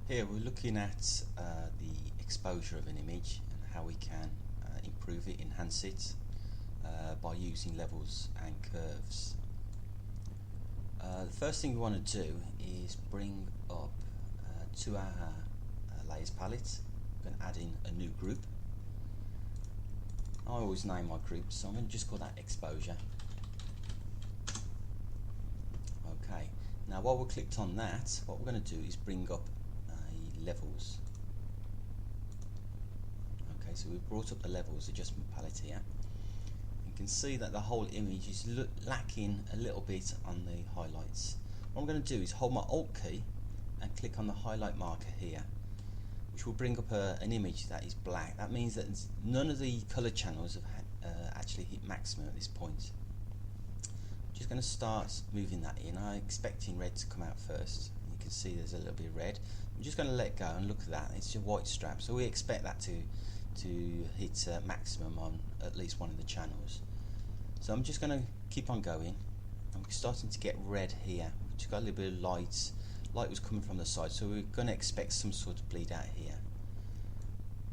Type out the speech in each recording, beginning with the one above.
Here we're looking at the exposure of an image and how we can improve it, enhance it by using levels and curves. The first thing we want to do is bring up to our layers palette. I'm going to add in a new group. I always name my groups, so I'm going to just call that exposure. Okay, now while we're clicked on that, what we're going to do is bring up levels. Okay, so we've brought up the levels adjustment palette here. You can see that the whole image is lacking a little bit on the highlights. What I'm going to do is hold my Alt key and click on the highlight marker here, which will bring up an image that is black. That means that none of the color channels have actually hit maximum at this point. I'm just going to start moving that in. I'm expecting red to come out first. You can see there's a little bit of red. I'm just going to let go and look at that. It's a white strap, so we expect that to hit maximum on at least one of the channels. So I'm just going to keep on going. I'm starting to get red here. We've just got a little bit of light. Light was coming from the side, so we're going to expect some sort of bleed out here.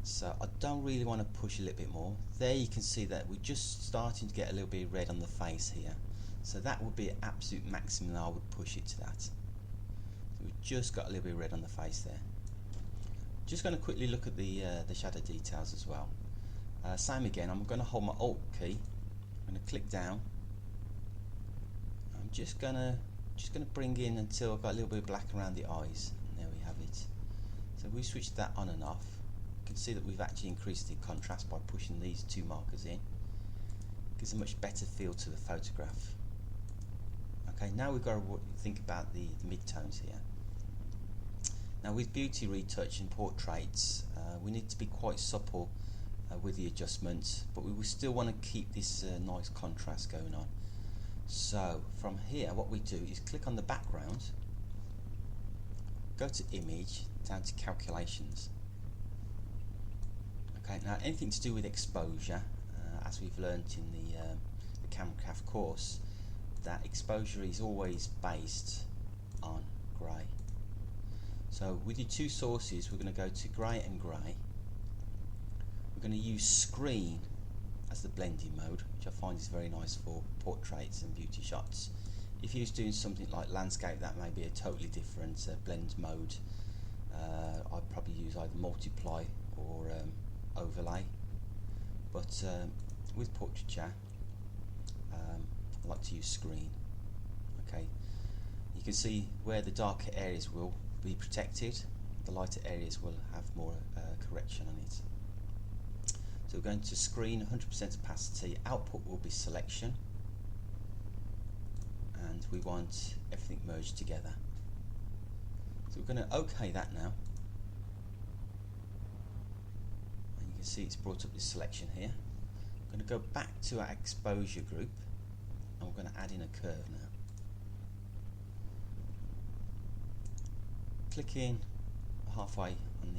So I don't really want to push a little bit more. There you can see that we're just starting to get a little bit of red on the face here. So that would be an absolute maximum. I would push it to that. So we've just got a little bit of red on the face there. Just going to quickly look at the shadow details as well. Same again. I'm going to hold my Alt key. I'm going to click down. I'm just going to bring in until I've got a little bit of black around the eyes. And there we have it. So we switch that on and off. You can see that we've actually increased the contrast by pushing these two markers in. Gives a much better feel to the photograph. Okay, now we've got to think about the midtones here. Now with beauty retouch and portraits, we need to be quite supple with the adjustments, but we will still want to keep this nice contrast going on. So from here, what we do is click on the background, go to image, down to calculations. Okay, now anything to do with exposure, as we've learnt in the CameraCraft course, that exposure is always based on grey. So with your two sources, we're going to go to grey and grey. We're going to use screen as the blending mode, which I find is very nice for portraits and beauty shots. If you're doing something like landscape, that may be a totally different blend mode. I'd probably use either multiply or overlay. But with portraiture, I like to use screen. Okay, you can see where the darker areas will be protected, the lighter areas will have more correction on it. So we're going to screen 100% opacity, output will be selection, and we want everything merged together. So we're going to OK that now, and you can see it's brought up this selection here. I'm going to go back to our exposure group, and we're going to add in a curve now. Click in halfway on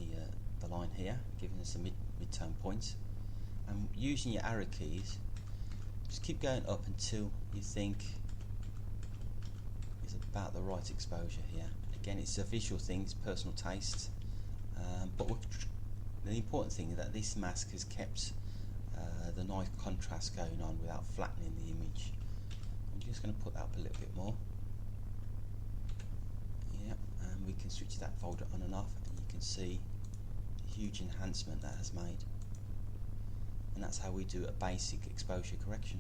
the line here, giving us a mid-tone point, and using your arrow keys, just keep going up until you think it's about the right exposure here. Again, it's a visual thing, it's personal taste, but the important thing is that this mask has kept the nice contrast going on without flattening the image. I'm just going to put that up a little bit more. Yep, and we can switch that folder on and off, and you can see the huge enhancement that has made. And that's how we do a basic exposure correction.